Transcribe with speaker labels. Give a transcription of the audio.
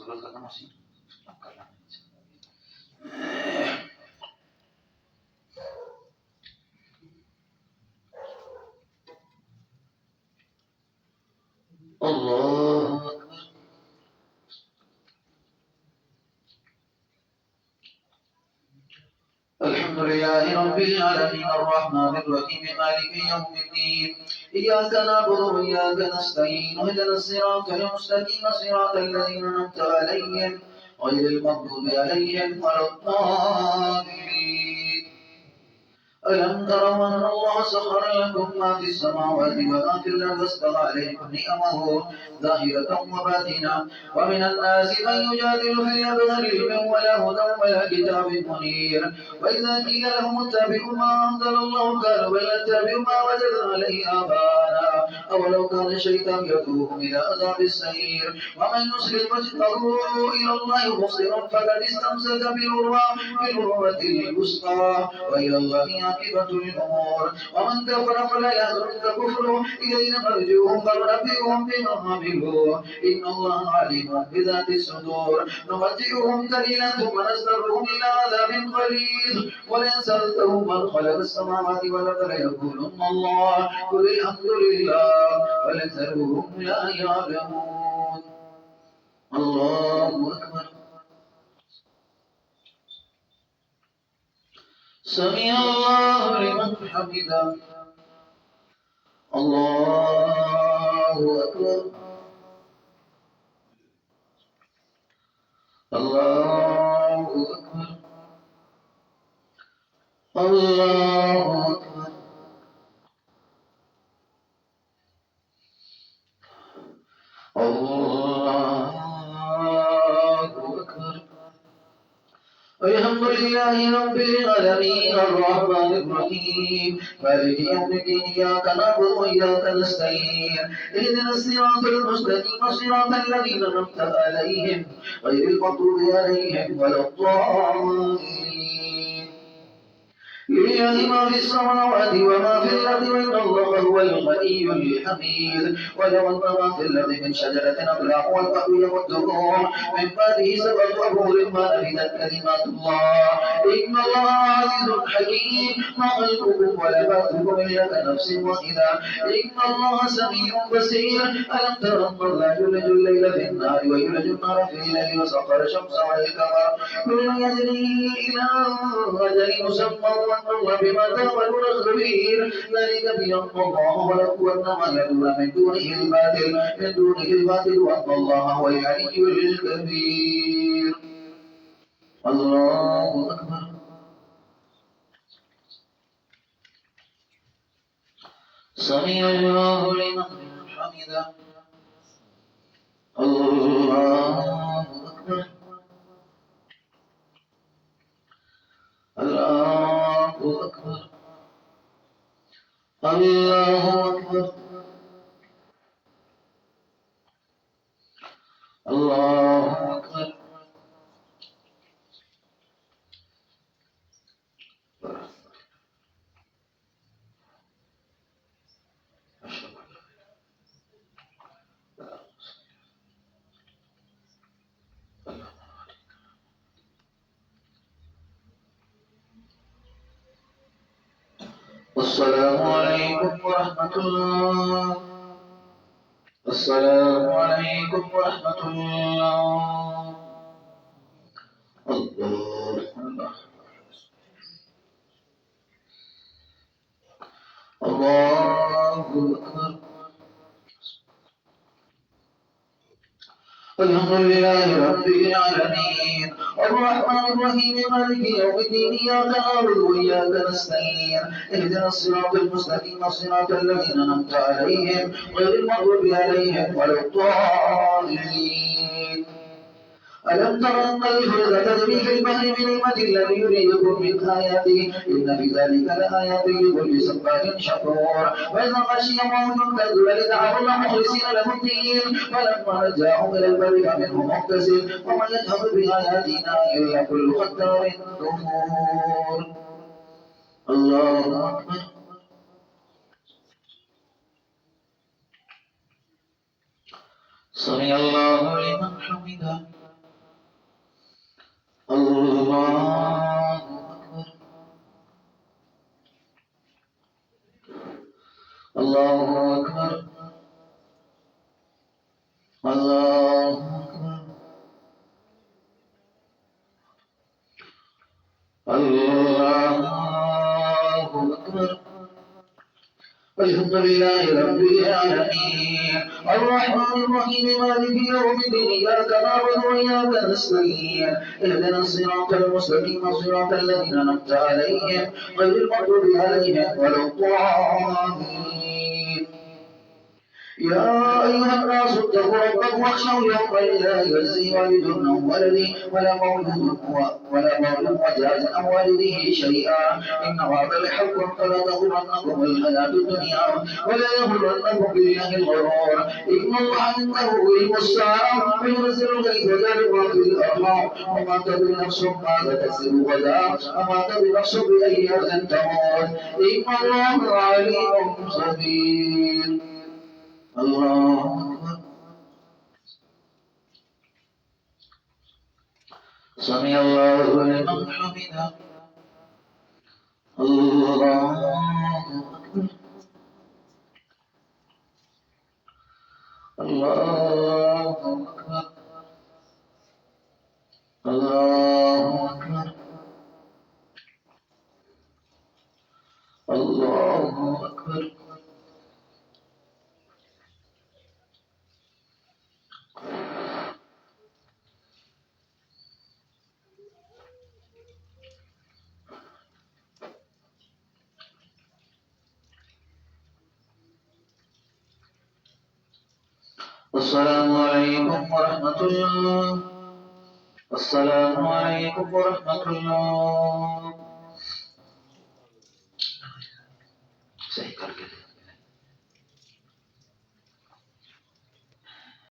Speaker 1: surat kata masih Allah الحمد لله رب العالمين الرحمن الرحيم مالك يوم الدين إياك نعبد وإياك نستعين اهدنا الصراط المستقيم صراط الذين أنعمت عليهم غير المغضوب عليهم ولا الضالين ألم تروا أن الله سخر لكم ما في السماوات وما في الأرض واستوى عليكم نعمه ظاهرة وباطنة ومن الناس من يجادل في الله بغير علم ولا هدى ولا كتاب منير وإذا قيل لهم اتبعوا ما أنزل الله قالوا بل نتبع ما وجدنا عليه آباءنا أولو كان الشيطان يدعوهم إلى عذاب السعير ومن يسلم وجهه إلى الله مبصرا فقد استمسك بالعروة الوثقى وإلى الله عاقبة الأمور ومن كفر فلا يحزنك كفره إلينا مرجعهم فننبئهم بما عملوا إن الله عليم بذات الصدور نمتعهم قليلا ثم نضطرهم إلى عذاب غليظ ولئن سألتهم من خلق السماوات والأرض ليقولن الله قل الحمد لله بل أكثرهم لا يعلمون الله أكبر سمع الله لمن حمده الله أكبر الله أكبر الله أكبر الله أكبر الحمد لله رب العالمين الرحمن الرحيم مالك يوم الدين إياك نعبد وإياك نستعين اهدنا الصراط المستقيم صراط الذين أنعمت عليهم غير المغضوب عليهم ولا الضالين لله ما في السماوات وما في الأرض وإن الله هو الغني الحميد ولو أن ما في الأرض من شجرة أقلام والبحر يمده من بعده سبعة أبحر ما نفدت كلمات الله إن الله عزيز حكيم ما خلقكم ولا بعثكم إلا كنفس واحدة إن الله سميع بصير ألم تر أن الله يولج الليل في النهار ويولج النهار في الليل وسخر الشمس والقمر كل يجري إلى أجل مسمى وأن الله بما تعملون خبير ذلك بأن الله ولو أن ما يدعون من دونه الباطل وأن الله هو العلي الكبير الله أكبر سمع الله لمن حمده الله أكبر الله أكبر الله أكبر الله أكبر السلام عليكم ورحمة الله السلام عليكم ورحمة الله الله الله أكبر الحمد لله رب العالمين الرحمن الرحيم مالك يوم الدين إياك نعبد وإياك نستعين اهدنا الصراط المستقيم صراط الذين أنعمت عليهم غير المغضوب عليهم ولا الضالين ألم تر أن الفلك تجري في البحر بنعمة الذي يريدكم من آياته إن في ذلك لآيات لكل صبار شكور وإذا غشي موج كالظلل دعوا الله مخلصين له الدين فلما نجاهم إلى البر فمنهم مقتصد ومن يجحد بآياتنا إلا كل ختار كفور الله أكبر سمع الله لمن حمده الله أكبر الله أكبر الله أكبر الله أكبر. الحمد لله رب العالمين الرحمن الرحيم مالك يوم الدين إياك نعبد وإياك نستعين اهدنا الصراط المستقيم صراط الذين أنعمت عليهم غير المغضوب عليهم ولا الضالين. يا أيها الناس اتقوا ربكم واخشوا يوما لا يجزي والد عن ولده ولا مولود وجاز عن والده شيئا إن وعد الحق فلا تغرنكم الحياة الدنيا ولا يغرنكم بالله الغرور إن الله عنده علم الساعة وينزل الغيث ويعلم ما في الأرحام وما تدري نفس ماذا تكسب غدا وما تدري نفس بأي أرض تموت إن الله عليم خبير. الله أكبر. سمع الله لمن حمده. الله أكبر. الله أكبر. الله أكبر. الله أكبر. السلام عليكم ورحمة الله. السلام عليكم ورحمة الله.